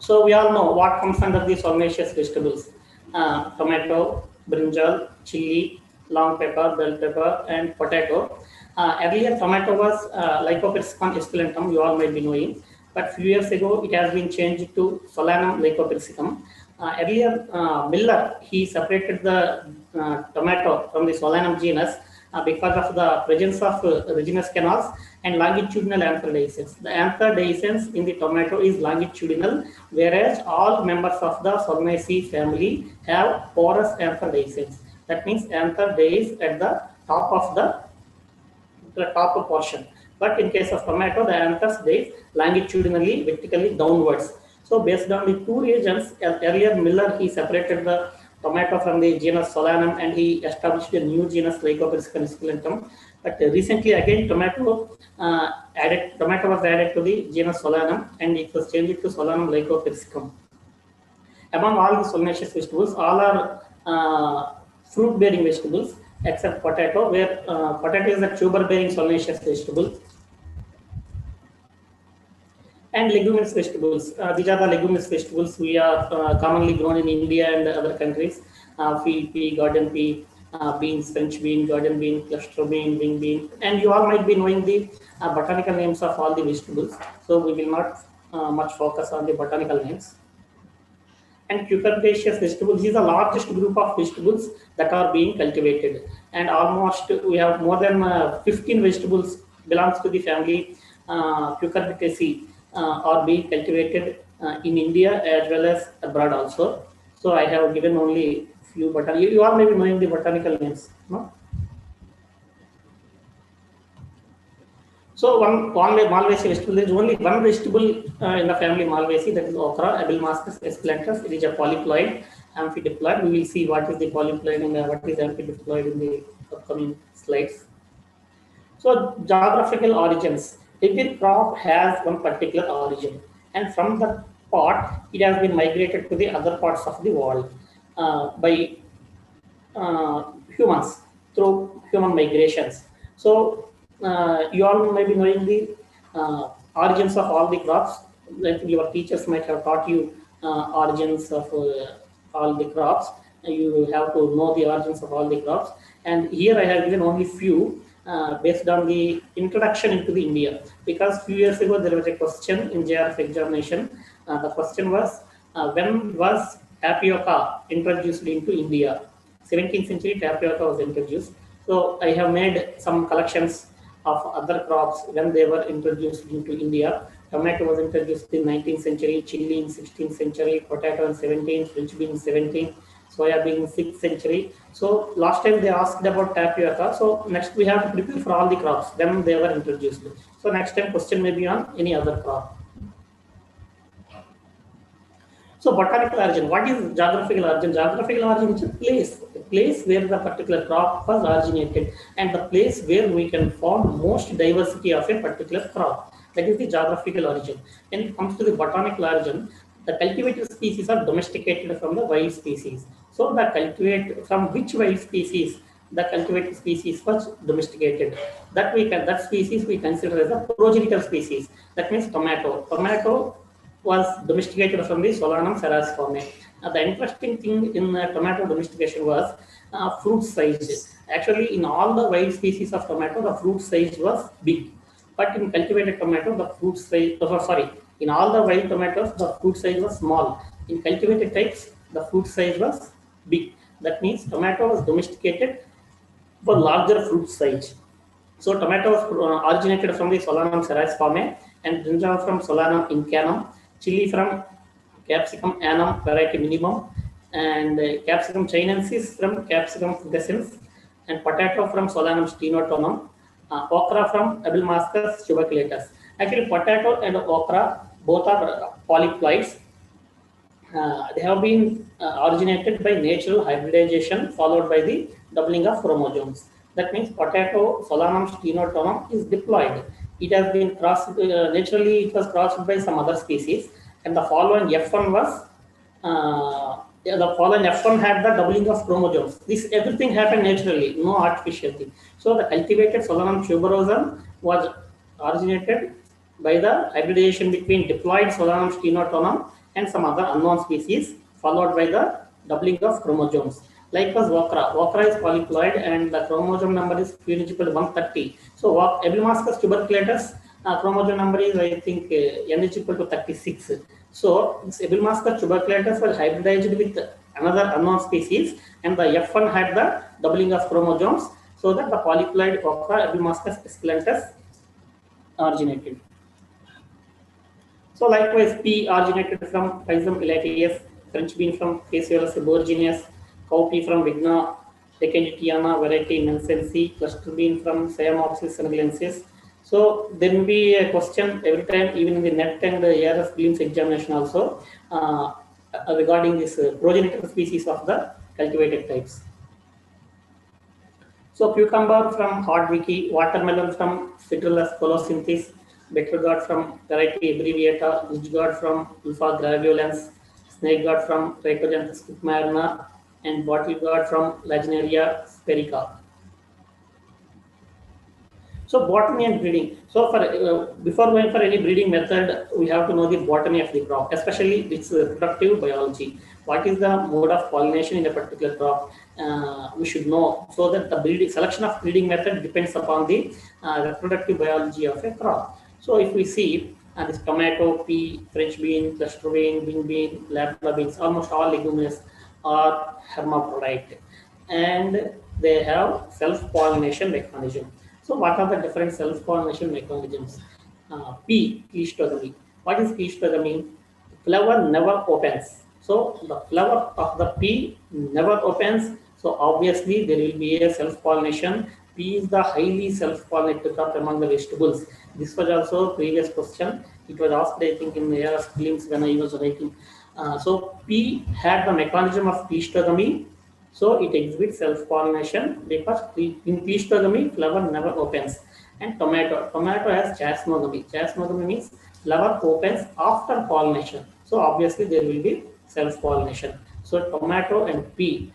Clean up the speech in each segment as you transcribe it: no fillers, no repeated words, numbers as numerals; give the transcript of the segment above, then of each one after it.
So we all know what comes under the solanaceous vegetables: tomato, brinjal, chili, long pepper, bell pepper, and potato. Earlier, tomato was Lycophyrsicum esculentum, you all might be knowing, but few years ago it has been changed to Solanum lycophyrsicum. Earlier, Miller, he separated the tomato from the Solanum genus because of the presence of resinous canals and longitudinal anther dehiscence. The anther dehiscence in the tomato is longitudinal, whereas all members of the Solanaceae family have porous anther dehiscence. That means anther dehisces at the top of the top portion. But in case of tomato, the anthers dehisce longitudinally, vertically downwards. So based on the two regions, earlier Miller, he separated the tomato from the genus Solanum and he established a new genus Lycophyrsicum esculentum. But recently again tomato was added to the genus Solanum and it was changed to Solanum lycophyrsicum. Among all the solanaceous vegetables, all are fruit-bearing vegetables except potato, where potato is a tuber-bearing solanaceous vegetable. And leguminous vegetables. These are the leguminous vegetables we are commonly grown in India and other countries. Field pea, garden pea, beans, French bean, garden bean, cluster bean, wing bean. And you all might be knowing the botanical names of all the vegetables. So we will not much focus on the botanical names. And cucurbitaceous vegetables is the largest group of vegetables that are being cultivated. And almost we have more than 15 vegetables belongs to the family Cucurbitaceae. Are being cultivated in India as well as abroad also. So I have given only few botanical. You all may be knowing the botanical names, no? So one Malvaceae vegetable, there is only one vegetable in the family Malvaceae, that is okra, Abelmascus esculentus. It is a polyploid, amphidiploid. We will see what is the polyploid and what is amphidiploid in the upcoming slides. So geographical origins. Every crop has one particular origin, and from the pot, it has been migrated to the other parts of the world by humans through human migrations. So you all may be knowing the origins of all the crops. Like your teachers might have taught you origins of all the crops. You have to know the origins of all the crops. And here I have given only few. Based on the introduction into the India, because few years ago there was a question in JRF examination. The question was, when was tapioca introduced into India? 17th century tapioca was introduced. So I have made some collections of other crops when they were introduced into India. Tomato was introduced in 19th century, chili in 16th century, potato in 17th, French bean in 17th, soya bean in 6th century. So last time they asked about tapioca. So next we have to prepare for all the crops when they were introduced. So next time question may be on any other crop. So botanical origin. What is geographical origin? Geographical origin is a place where the particular crop was originated, and the place where we can form most diversity of a particular crop. That is the geographical origin. When it comes to the botanical origin, the cultivated species are domesticated from the wild species. So the from which wild species the cultivated species was domesticated, that species we consider as a progenitor species. That means tomato. Tomato was domesticated from the Solanum cerasiforme. The interesting thing in tomato domestication was fruit size. Actually, in all the wild species of tomato, the fruit size was big. But in cultivated tomato, the fruit size, in all the wild tomatoes, the fruit size was small. In cultivated types, the fruit size was big. That means tomato was domesticated for larger fruit size. So tomato was originated from the Solanum cerasiforme, and brinjal from Solanum incanum, chili from Capsicum annum variety minimum, and Capsicum chinensis from Capsicum fugaces, and potato from Solanum stenotonum, okra from Abelmascus tuberculatus. Actually, potato and okra both are polyploids. They have been originated by natural hybridization followed by the doubling of chromosomes. That means potato Solanum stenotonum is diploid. It has been crossed naturally. It was crossed by some other species, and the following F1 was the following F1 had the doubling of chromosomes. This everything happened naturally, no artificial thing. So the cultivated Solanum tuberosum was originated by the hybridization between diploid Solanum stenotonum and some other unknown species, followed by the doubling of chromosomes. Likewise, Wakra. Wakra is polyploid and the chromosome number is Q is equal to 130. So, Epimascus tuberculatus chromosome number is, I think, N is equal to 36. So, this Epimascus tuberculatus was hybridized with another unknown species, and the F1 had the doubling of chromosomes, so that the polyploid Wakra Epimascus esculentus originated. So likewise, P originated from Rhizome elateus, French bean from Phaseolus aborigines, cowpea from Vigna decanditiana variety mensensi, cluster bean from Siamopsis senegalensis. So there will be a question every time, even in the NET and ARS prelims examination also, regarding this progenitor species of the cultivated types. So cucumber from Hardwicke, watermelon from Citrullus colocynthis, bitter gourd from variety abbreviata, ridge gourd from Ulpha graveolens, snake gourd from Trichogenthus pygmaerna, and bottle gourd from Lagenaria sperica. So botany and breeding. So for before going for any breeding method, we have to know the botany of the crop, especially its reproductive biology. What is the mode of pollination in a particular crop? We should know, so that the selection of breeding method depends upon the reproductive biology of a crop. So if we see this tomato, pea, French bean, cluster bean, wing bean, labra beans, almost all leguminous are hermaphrodite, and they have self-pollination mechanism. So what are the different self-pollination mechanisms? Pea, cleistogamy. What is cleistogamy? Flower never opens. So the flower of the pea never opens. So obviously there will be a self-pollination. Pea is the highly self-pollinated crop among the vegetables. This was also a previous question. It was asked, I think, in the ARS prelims when I was writing. So pea had the mechanism of cleistogamy. So it exhibits self-pollination because in cleistogamy, flower never opens. And tomato has chasmogamy. Chasmogamy means flower opens after pollination. So obviously there will be self-pollination. So tomato and pea.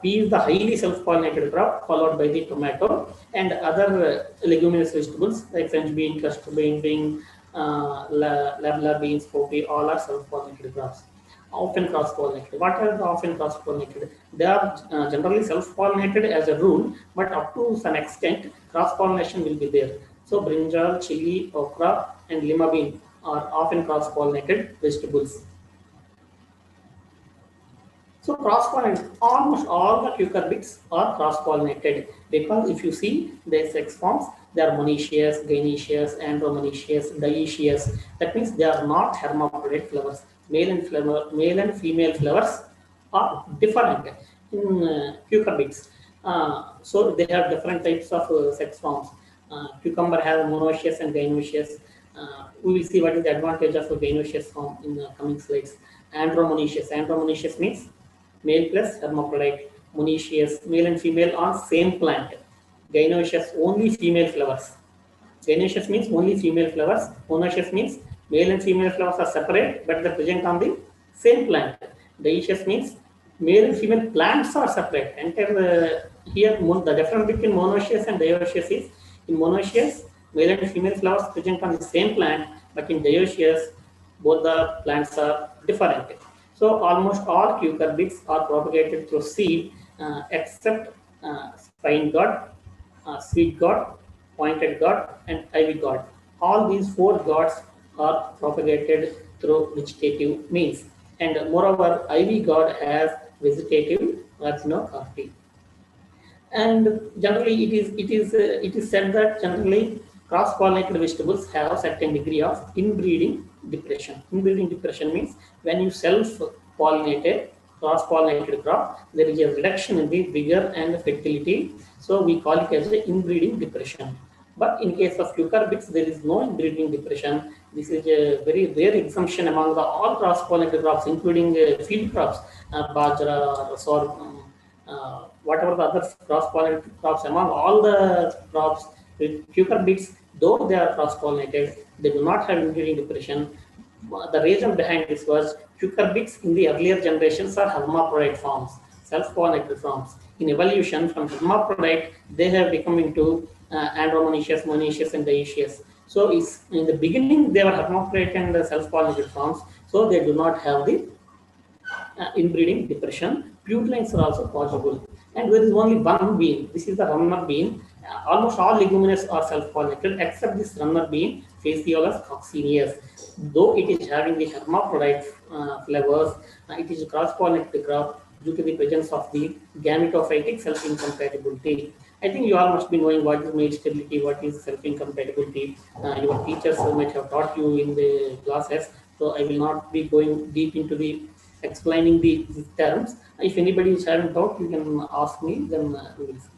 Pea is the highly self-pollinated crop, followed by the tomato, and other leguminous vegetables like French bean, cluster bean, labla beans, poppy, all are self-pollinated crops. Often cross-pollinated. What are the often cross-pollinated? They are generally self-pollinated as a rule, but up to some extent, cross-pollination will be there. So brinjal, chili, okra, and lima bean are often cross-pollinated vegetables. So cross-pollinated, almost all the cucurbits are cross-pollinated, because if you see their sex forms, they are monoecious, gynoecious, andromonoecious, dioecious. That means they are not hermaphrodite flowers. Male and female flowers are different in cucurbits. So they have different types of sex forms. Cucumber has monoecious and gynoecious. We will see what is the advantage of a gynoecious form in the coming slides. Andromonoecious. Andromonoecious means male plus hermaphrodite. Monoecious, male and female on same plant. Gynoecious, only female flowers. Gynoecious means only female flowers. Monoecious means male and female flowers are separate, but they are present on the same plant. Dioecious means male and female plants are separate. Enter here the difference between monoecious and dioecious is, in monoecious, male and female flowers present on the same plant, but in dioecious, both the plants are different. So almost all cucurbits are propagated through seed, except spine gourd, sweet gourd, pointed gourd, and ivy gourd. All these four gourds are propagated through vegetative means, and moreover, ivy gourd has vegetative parthenocarpy. And generally, it is said that generally cross-pollinated vegetables have a certain degree of inbreeding depression. Inbreeding depression means when you self-pollinate a cross-pollinated crop, there is a reduction in the vigor and fertility. So we call it as a inbreeding depression. But in case of cucurbits, there is no inbreeding depression. This is a very rare exemption among all cross-pollinated crops, including field crops, bajra, sorghum, whatever the other cross-pollinated crops. Among all the crops, cucurbits, though they are cross-pollinated, they do not have inbreeding depression. The reason behind this was cucurbits in the earlier generations are hermaphrodite forms, self-pollinated forms. In evolution, from hermaphrodite, they have become into andromonoecious, monoecious, and dioecious. So is in the beginning they were hermaphrodite and self-pollinated forms, so they do not have the inbreeding depression. Putlines are also possible. And there is only one bean. This is the runner bean. Almost all leguminous are self-pollinated except this runner bean, Phaseolus coccineus. Though it is having the hermaphrodite flowers, it is a cross-pollinated crop due to the presence of the gametophytic self-incompatibility. I think you all must be knowing what is male sterility, what is self-incompatibility. Your teachers might have taught you in the classes, so I will not be going deep into the explaining the terms. If anybody is having doubt, you can ask me, then we will see.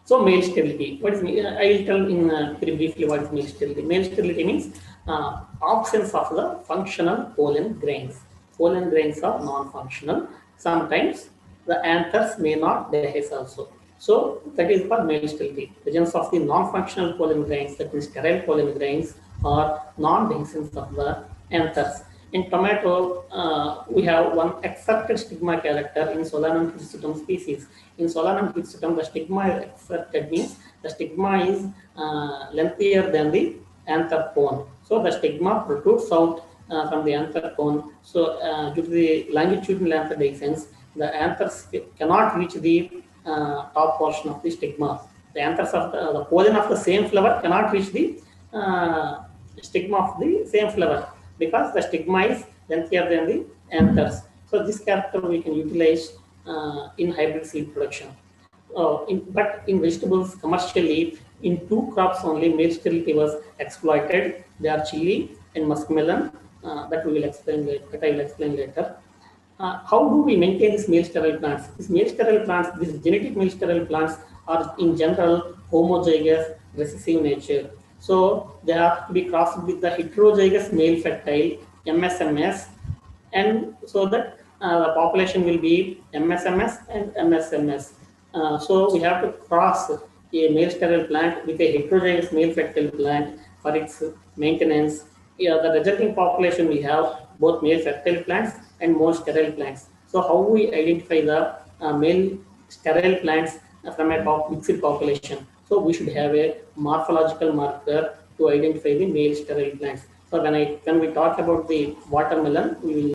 So male sterility, what is I will tell in very briefly what is male sterility. Male sterility means absence of the functional pollen grains. Pollen grains are non-functional. Sometimes the anthers may not dehisce also. So that is called male sterility. Presence of the non-functional pollen grains, that means sterile pollen grains, or non-dehiscence of the anthers. In tomato, we have one accepted stigma character in Solanum hirsutum species. In Solanum hirsutum, the stigma accepted means the stigma is lengthier than the anther cone. So the stigma protrudes out from the anther cone. So due to the longitudinal anther dehiscence, the anthers cannot reach the top portion of the stigma. The anthers of the pollen of the same flower cannot reach the stigma of the same flower, because the stigma is lengthier than the anthers. So this character we can utilize in hybrid seed production. But in vegetables commercially, in two crops only male sterility was exploited. They are chili and muskmelon. That we will explain later. That I will explain later. How do we maintain these male sterile plants? These male sterile plants, these genetic male sterile plants, are in general homozygous, recessive nature. So they have to be crossed with the heterozygous male fertile MSMS, and so that the population will be MSMS and MSMS. So we have to cross a male sterile plant with a heterozygous male fertile plant for its maintenance. Yeah, the resulting population will have both male fertile plants and more sterile plants. So how we identify the male sterile plants from a mixed population? So we should have a morphological marker to identify the male sterile plants. So when we talk about the watermelon, we will